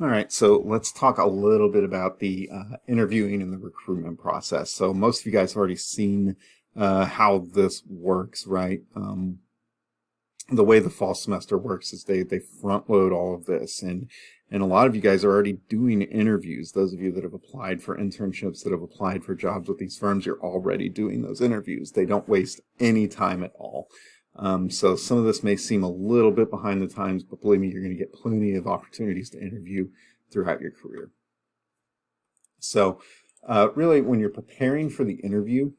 All right, so let's talk a little bit about the interviewing and the recruitment process. So most of you guys have already seen how this works, right? The way the fall semester works is they front load all of this, and a lot of you guys are already doing interviews. Those of you that have applied for internships, that have applied for jobs with these firms, you're already doing those interviews. They don't waste any time at all. So some of this may seem a little bit behind the times, but believe me, you're going to get plenty of opportunities to interview throughout your career. So really, when you're preparing for the interview,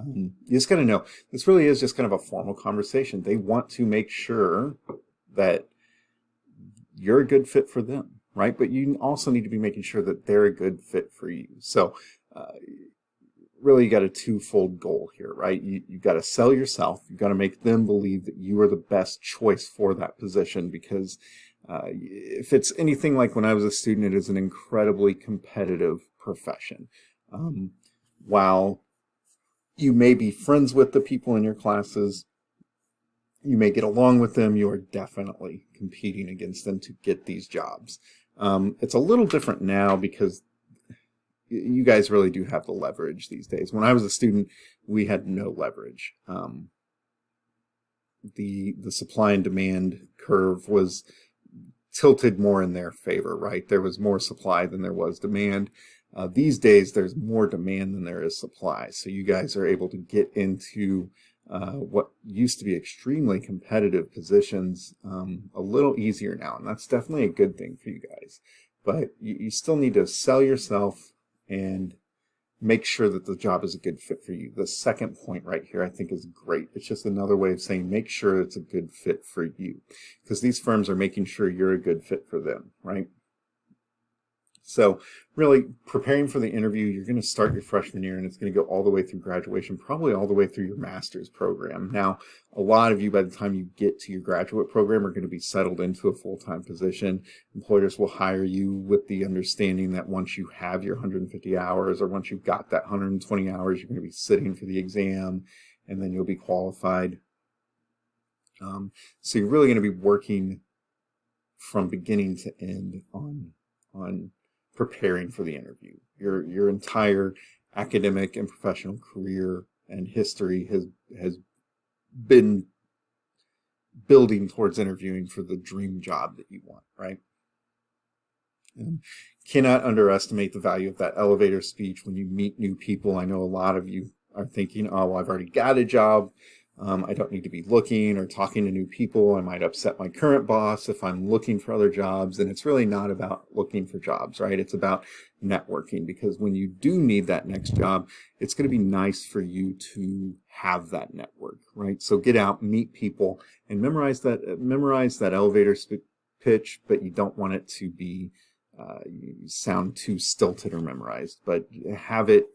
you just got to know this really is just kind of a formal conversation. They want to make sure that you're a good fit for them, right? But you also need to be making sure that they're a good fit for you. So uh, really, you got a twofold goal here, right? You got to sell yourself. You got to make them believe that you are the best choice for that position, because if it's anything like when I was a student, it is an incredibly competitive profession. Um, while you may be friends with the people in your classes, you may get along with them, you are definitely competing against them to get these jobs. It's a little different now because you guys really do have the leverage these days. When I was a student, we had no leverage. The supply and demand curve was tilted more in their favor, right? There was more supply than there was demand. These days, there's more demand than there is supply. So you guys are able to get into what used to be extremely competitive positions a little easier now. And that's definitely a good thing for you guys. But you still need to sell yourself and make sure that the job is a good fit for you. The second point right here, I think, is great. It's just another way of saying make sure it's a good fit for you, because these firms are making sure you're a good fit for them, right? So really preparing for the interview, you're going to start your freshman year and it's going to go all the way through graduation, probably all the way through your master's program. Now, a lot of you, by the time you get to your graduate program, are going to be settled into a full-time position. Employers will hire you with the understanding that once you have your 150 hours, or once you've got that 120 hours, you're going to be sitting for the exam and then you'll be qualified. So you're really going to be working from beginning to end on preparing for the interview. Your entire academic and professional career and history has been building towards interviewing for the dream job that you want, right? And cannot underestimate the value of that elevator speech when you meet new people. I know a lot of you are thinking, oh, well, I've already got a job. I don't need to be looking or talking to new people. I might upset my current boss if I'm looking for other jobs. And it's really not about looking for jobs, right? It's about networking, because when you do need that next job, it's going to be nice for you to have that network, right? So get out, meet people, and memorize that elevator pitch, but you don't want it to be sound too stilted or memorized, but have it,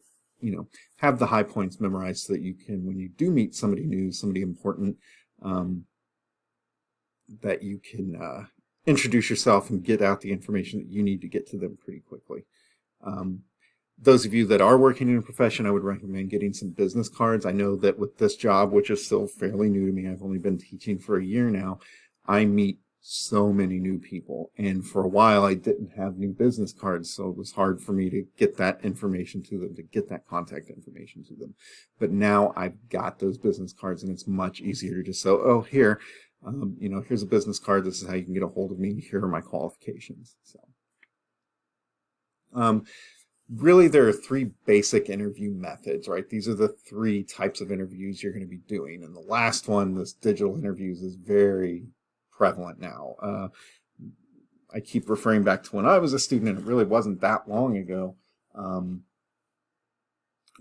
have the high points memorized so that you can, when you do meet somebody new, somebody important, that you can introduce yourself and get out the information that you need to get to them pretty quickly. Those of you that are working in a profession, I would recommend getting some business cards. I know that with this job, which is still fairly new to me, I've only been teaching for a year now, I meet so many new people. And for a while, I didn't have new business cards, so it was hard for me to get that information to them, to get that contact information to them. But now I've got those business cards, and it's much easier to just say, oh, here, here's a business card. This is how you can get a hold of me. Here are my qualifications. So, really, there are three basic interview methods, right? These are the three types of interviews you're going to be doing. And the last one, this digital interviews, is very prevalent now. I keep referring back to when I was a student, and it really wasn't that long ago.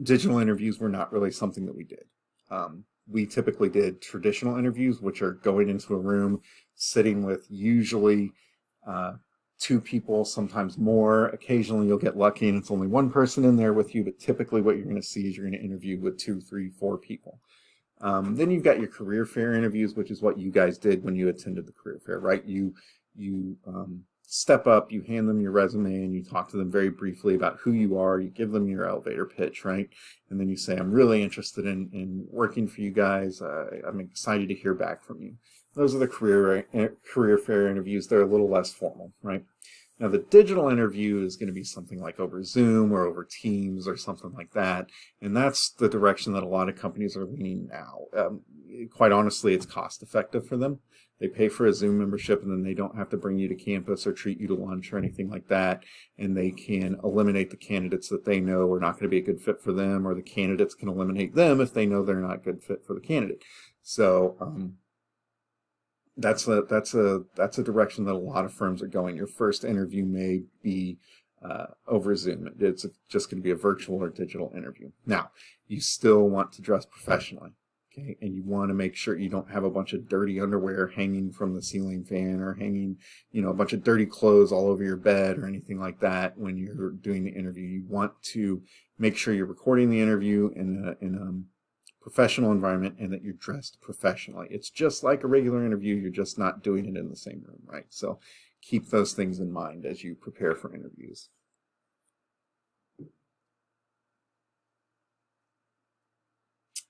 Digital interviews were not really something that we did. We typically did traditional interviews, which are going into a room, sitting with usually two people, sometimes more. Occasionally you'll get lucky and it's only one person in there with you, but typically what you're going to see is you're going to interview with 2, 3, 4 people. Then you've got your career fair interviews, which is what you guys did when you attended the career fair, right? You step up, you hand them your resume, and you talk to them very briefly about who you are. You give them your elevator pitch, right? And then you say, I'm really interested in working for you guys. I'm excited to hear back from you. Those are the career fair interviews. They're a little less formal, right? Now, the digital interview is going to be something like over Zoom or over Teams or something like that. And that's the direction that a lot of companies are leaning now. Quite honestly, it's cost effective for them. They pay for a Zoom membership, and then they don't have to bring you to campus or treat you to lunch or anything like that. And they can eliminate the candidates that they know are not going to be a good fit for them, or the candidates can eliminate them if they know they're not a good fit for the candidate. So that's a direction that a lot of firms are going. Your first interview may be over Zoom. It's just going to be a virtual or digital interview. Now, you still want to dress professionally. Okay, and you want to make sure you don't have a bunch of dirty underwear hanging from the ceiling fan, or hanging, a bunch of dirty clothes all over your bed or anything like that when you're doing the interview. You want to make sure you're recording the interview in a professional environment and that you're dressed professionally. It's just like a regular interview, you're just not doing it in the same room, right? So keep those things in mind as you prepare for interviews.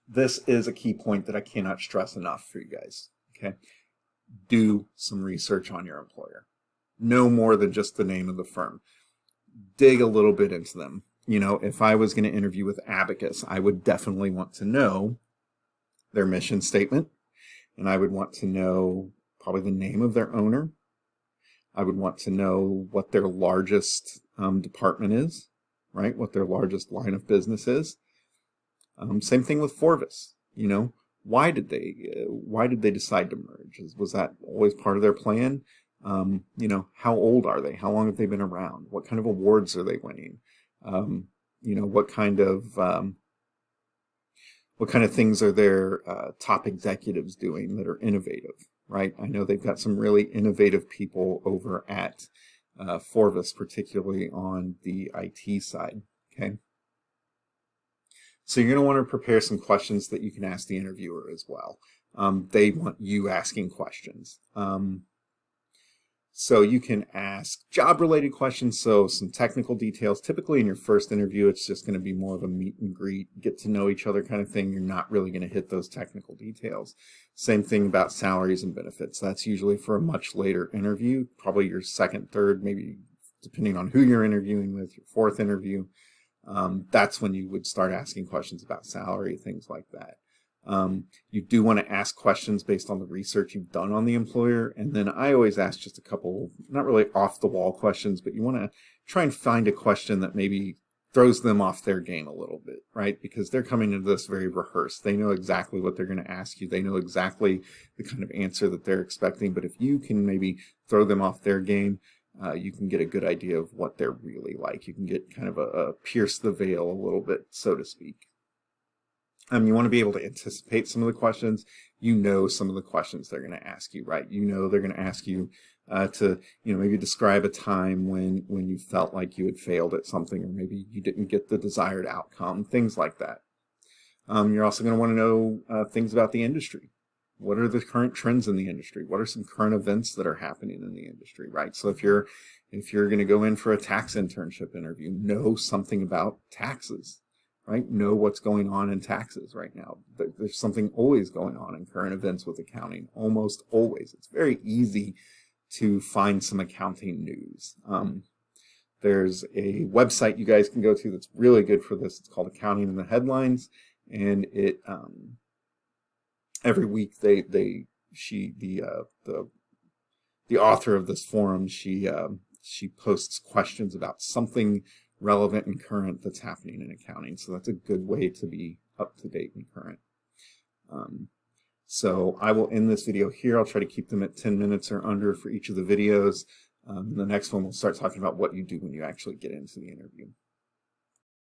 This is a key point that I cannot stress enough for you guys, okay? Do some research on your employer. No more than just the name of the firm. Dig a little bit into them. If I was going to interview with Abacus, I would definitely want to know their mission statement, and I would want to know probably the name of their owner. I would want to know what their largest department is, right? What their largest line of business is. Same thing with Forvis. Why did they decide to merge? Was that always part of their plan? How old are they? How long have they been around? What kind of awards are they winning? What kind of things are their top executives doing that are innovative, right? I know they've got some really innovative people over at Forvis, particularly on the IT side, okay? So you're going to want to prepare some questions that you can ask the interviewer as well. They want you asking questions. So you can ask job-related questions, so some technical details. Typically in your first interview, it's just going to be more of a meet and greet, get to know each other kind of thing. You're not really going to hit those technical details. Same thing about salaries and benefits. That's usually for a much later interview, probably your second, third, maybe depending on who you're interviewing with, your fourth interview. That's when you would start asking questions about salary, things like that. You do want to ask questions based on the research you've done on the employer. And then I always ask just a couple, not really off the wall questions, but you want to try and find a question that maybe throws them off their game a little bit, right? Because they're coming into this very rehearsed. They know exactly what they're going to ask you. They know exactly the kind of answer that they're expecting. But if you can maybe throw them off their game, you can get a good idea of what they're really like. You can get kind of a pierce the veil a little bit, so to speak. You want to be able to anticipate some of the questions. Some of the questions they're going to ask you, right? They're going to ask you to, maybe describe a time when you felt like you had failed at something, or maybe you didn't get the desired outcome, things like that. You're also going to want to know things about the industry. What are the current trends in the industry? What are some current events that are happening in the industry, right? So if you're going to go in for a tax internship interview, know something about taxes, right? Know what's going on in taxes right now. There's something always going on in current events with accounting, almost always. It's very easy to find some accounting news. There's a website you guys can go to that's really good for this. It's called Accounting in the Headlines, and it every week the author of this forum, she posts questions about something relevant and current that's happening in accounting. So that's a good way to be up to date and current. So I will end this video here. I'll try to keep them at 10 minutes or under for each of the videos. The next one, we'll start talking about what you do when you actually get into the interview.